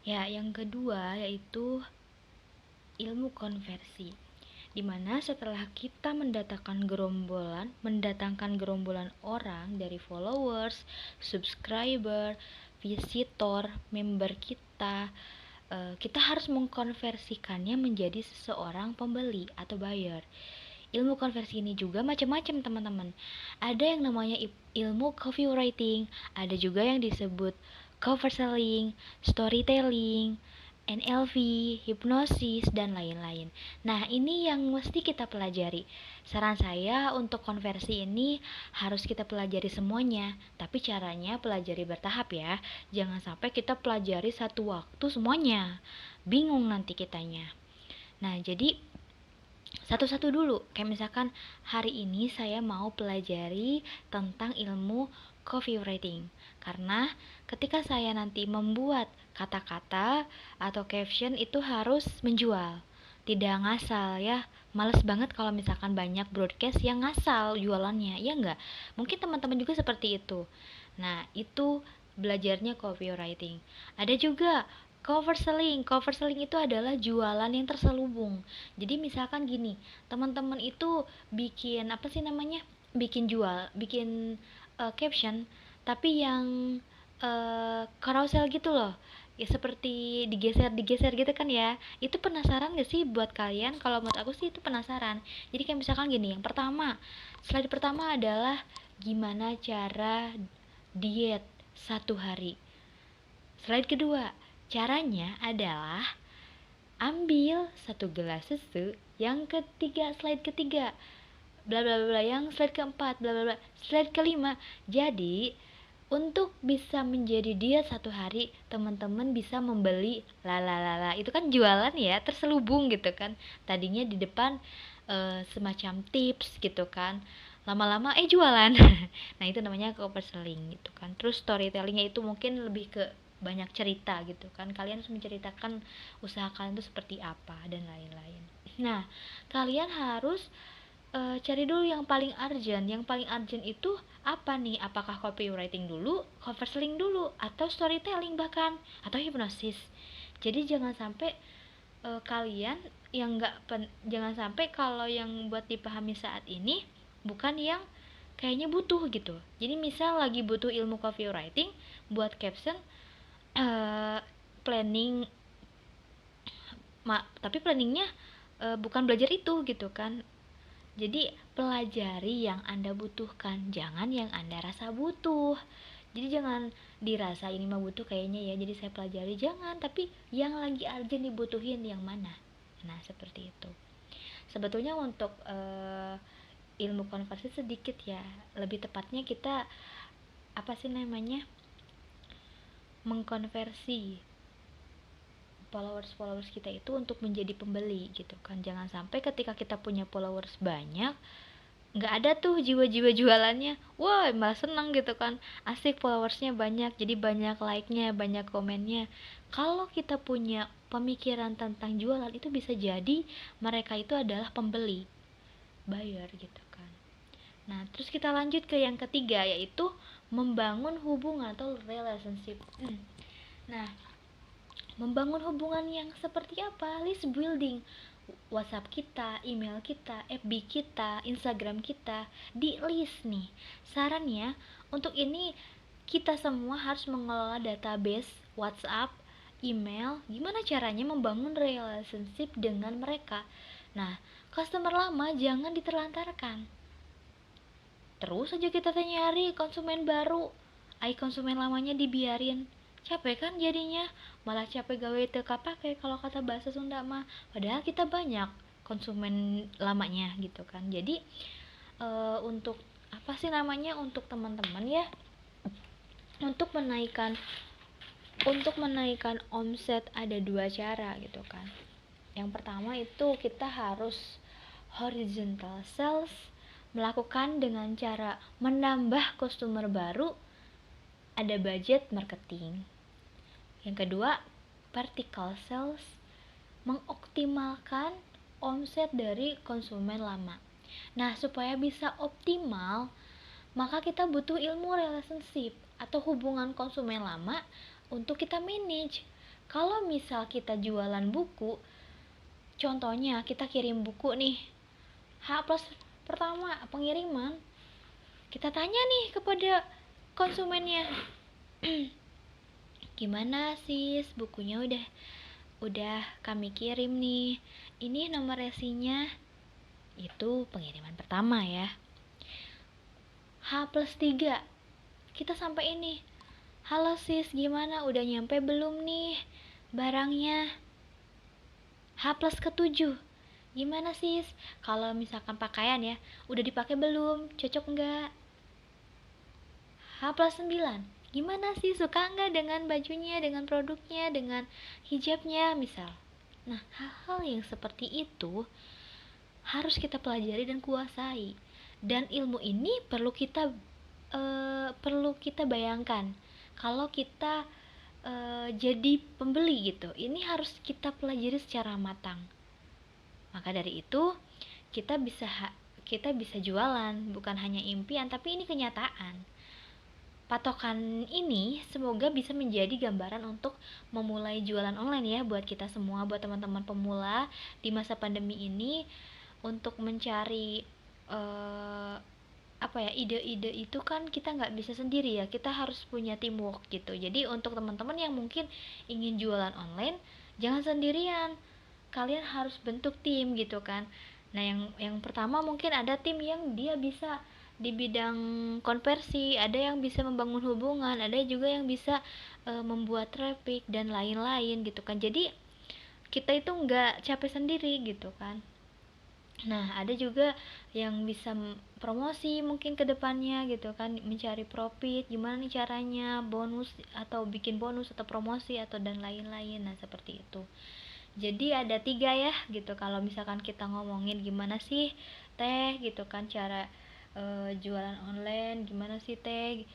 Ya, yang kedua yaitu ilmu konversi. Dimana setelah kita mendatangkan gerombolan orang dari followers, subscriber, visitor, member kita, kita harus mengkonversikannya menjadi seseorang pembeli atau buyer. Ilmu konversi ini juga macam-macam teman-teman. Ada yang namanya ilmu copywriting, ada juga yang disebut cover selling, storytelling, NLP, hipnosis, dan lain-lain. Nah, ini yang mesti kita pelajari. Saran saya untuk konversi ini harus kita pelajari semuanya, tapi caranya pelajari bertahap ya. Jangan sampai kita pelajari satu waktu semuanya. Bingung nanti kitanya. Nah, jadi satu-satu dulu. Kayak misalkan hari ini saya mau pelajari tentang ilmu copywriting. Karena ketika saya nanti membuat kata-kata atau caption itu harus menjual. Tidak ngasal ya. Males banget kalau misalkan banyak broadcast yang ngasal jualannya. Ya enggak? Mungkin teman-teman juga seperti itu. Nah, itu belajarnya copywriting. Ada juga cover selling. Cover selling itu adalah jualan yang terselubung. Jadi misalkan gini, teman-teman itu bikin apa sih namanya? Bikin caption tapi yang carousel gitu loh. Ya seperti digeser gitu kan ya. Itu penasaran gak sih buat kalian? Kalau menurut aku sih itu penasaran. Jadi kayak misalkan gini, yang pertama, slide pertama adalah gimana cara diet 1 hari. Slide kedua, caranya adalah ambil 1 gelas susu. Yang ketiga, slide ketiga, bla bla bla. Yang slide keempat, bla bla bla. Slide kelima. Jadi untuk bisa menjadi diet 1 hari, teman-teman bisa membeli lalalala. Itu kan jualan ya, terselubung gitu kan. Tadinya di depan semacam tips gitu kan. Lama-lama jualan. Nah, itu namanya co-selling gitu kan. Terus storytellingnya itu mungkin lebih ke banyak cerita gitu kan. Kalian harus menceritakan usaha kalian itu seperti apa dan lain-lain. Nah, kalian harus cari dulu yang paling urgent. Yang paling urgent itu apa nih? Apakah copywriting dulu, cover selling dulu, atau storytelling bahkan, atau hipnosis? Jadi jangan sampai kalian yang jangan sampai kalau yang buat dipahami saat ini bukan yang kayaknya butuh gitu. Jadi misal lagi butuh ilmu copywriting buat caption, eh, planning, tapi planningnya bukan belajar itu gitu kan. Jadi pelajari yang Anda butuhkan, jangan yang Anda rasa butuh. Jadi jangan dirasa ini mah butuh kayaknya ya, jadi saya pelajari, jangan. Tapi yang lagi urgent dibutuhin yang mana. Nah, seperti itu. Sebetulnya untuk ilmu konversi sedikit ya. Lebih tepatnya kita apa sih namanya? Mengkonversi followers kita itu untuk menjadi pembeli gitu kan. Jangan sampai ketika kita punya followers banyak, nggak ada tuh jiwa-jiwa jualannya. Wah, malah seneng gitu kan, asik followersnya banyak, jadi banyak like-nya, banyak komennya. Kalau kita punya pemikiran tentang jualan, itu bisa jadi mereka itu adalah pembeli, buyer gitu kan. Nah, terus kita lanjut ke yang ketiga, yaitu membangun hubungan atau relationship. Nah, membangun hubungan yang seperti apa? List building. WhatsApp kita, email kita, FB kita, Instagram kita di list nih. Sarannya untuk ini kita semua harus mengelola database WhatsApp, email. Gimana caranya membangun relationship dengan mereka? Nah, customer lama jangan diterlantarkan. Terus aja kita nyari konsumen baru, konsumen lamanya dibiarin. Capek kan jadinya, malah capek gawe teu kapake kalau kata bahasa Sunda mah. Padahal kita banyak konsumen lamanya gitu kan. Jadi untuk apa sih namanya, untuk teman-teman ya, untuk menaikkan omset ada 2 cara gitu kan. Yang pertama itu kita harus horizontal sales, melakukan dengan cara menambah customer baru, ada budget marketing. Yang kedua, vertical sales, mengoptimalkan omset dari konsumen lama. Nah, supaya bisa optimal, maka kita butuh ilmu relationship atau hubungan konsumen lama untuk kita manage. Kalau misal kita jualan buku, contohnya kita kirim buku nih, H plus pertama pengiriman, kita tanya nih kepada konsumennya, gimana sis, bukunya udah kami kirim nih, ini nomor resinya. Itu pengiriman pertama ya. H plus 3 kita sampai ini, halo sis, gimana, udah nyampe belum nih barangnya? H plus ke-7, gimana sis, kalau misalkan pakaian ya, udah dipakai belum, cocok enggak? H plus 9, gimana sih, suka enggak dengan bajunya, dengan produknya, dengan hijabnya misal. Nah, hal-hal yang seperti itu harus kita pelajari dan kuasai. Dan ilmu ini perlu kita bayangkan kalau kita jadi pembeli gitu. Ini harus kita pelajari secara matang. Maka dari itu kita bisa jualan, bukan hanya impian, tapi ini kenyataan. Patokan ini semoga bisa menjadi gambaran untuk memulai jualan online ya, buat kita semua, buat teman-teman pemula di masa pandemi ini, untuk mencari ide-ide itu kan kita nggak bisa sendiri ya, kita harus punya teamwork gitu. Jadi untuk teman-teman yang mungkin ingin jualan online, jangan sendirian, kalian harus bentuk tim gitu kan. Nah, yang pertama mungkin ada tim yang dia bisa di bidang konversi, ada yang bisa membangun hubungan, ada juga yang bisa membuat traffic dan lain-lain gitu kan. Jadi kita itu nggak capek sendiri gitu kan. Nah, ada juga yang bisa promosi mungkin ke depannya gitu kan, mencari profit, gimana nih caranya, bonus atau bikin bonus atau promosi atau dan lain-lain. Nah, seperti itu. Jadi ada 3 ya gitu, kalau misalkan kita ngomongin gimana sih teh gitu kan cara jualan online, gimana sih teh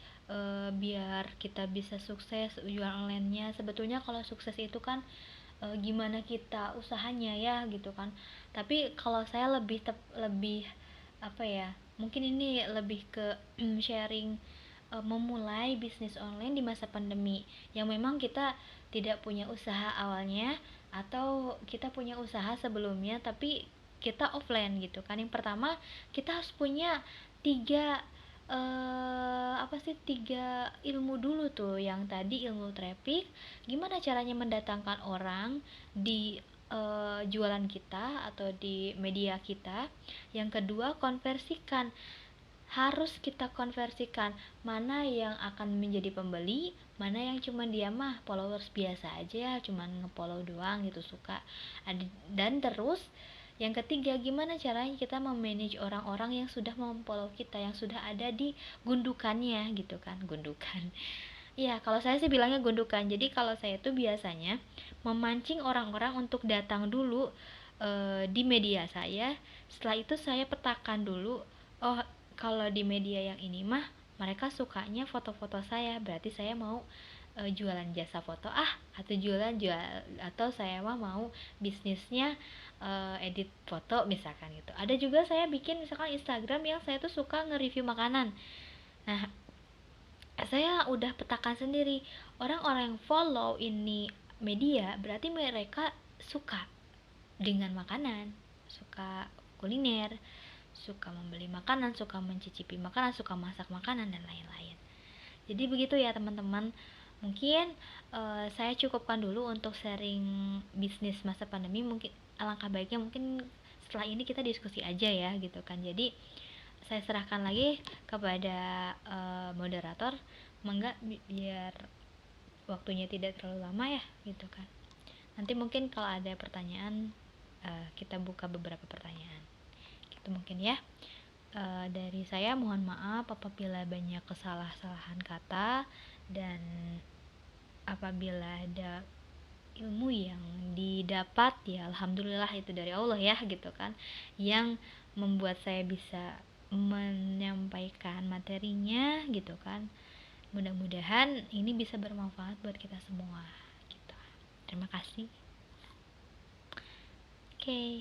biar kita bisa sukses jualan onlinenya. Sebetulnya kalau sukses itu kan gimana kita usahanya ya gitu kan. Tapi kalau saya lebih apa ya, mungkin ini lebih ke sharing memulai bisnis online di masa pandemi, yang memang kita tidak punya usaha awalnya, atau kita punya usaha sebelumnya tapi kita offline gitu kan. Yang pertama kita harus punya tiga tiga ilmu dulu tuh. Yang tadi ilmu traffic, gimana caranya mendatangkan orang di jualan kita atau di media kita. Yang kedua, konversikan, harus kita konversikan mana yang akan menjadi pembeli, mana yang cuma dia mah followers biasa aja, cuma nge-follow doang gitu, suka. Dan terus yang ketiga, gimana caranya kita memanage orang-orang yang sudah memfollow kita, yang sudah ada di gundukannya gitu kan, gundukan. Ya, kalau saya sih bilangnya gundukan. Jadi kalau saya tuh biasanya memancing orang-orang untuk datang dulu di media saya. Setelah itu saya petakan dulu, oh kalau di media yang ini mah mereka sukanya foto-foto saya, berarti saya mau jualan jasa foto atau atau saya mah mau bisnisnya edit foto misalkan gitu. Ada juga saya bikin misalkan Instagram yang saya tuh suka nge-review makanan. Nah, saya udah petakan sendiri, orang-orang yang follow ini media berarti mereka suka dengan makanan, suka kuliner, suka membeli makanan, suka mencicipi makanan, suka masak makanan dan lain-lain. Jadi begitu ya teman-teman. Mungkin saya cukupkan dulu untuk sharing bisnis masa pandemi. Mungkin alangkah baiknya mungkin setelah ini kita diskusi aja ya gitu kan. Jadi saya serahkan lagi kepada moderator, mangga, biar waktunya tidak terlalu lama ya gitu kan. Nanti mungkin kalau ada pertanyaan kita buka beberapa pertanyaan gitu mungkin ya. Dari saya mohon maaf apabila banyak kesalahan kata, dan apabila ada ilmu yang didapat ya alhamdulillah itu dari Allah ya gitu kan, yang membuat saya bisa menyampaikan materinya gitu kan. Mudah-mudahan ini bisa bermanfaat buat kita semua gitu. Terima kasih. Oke.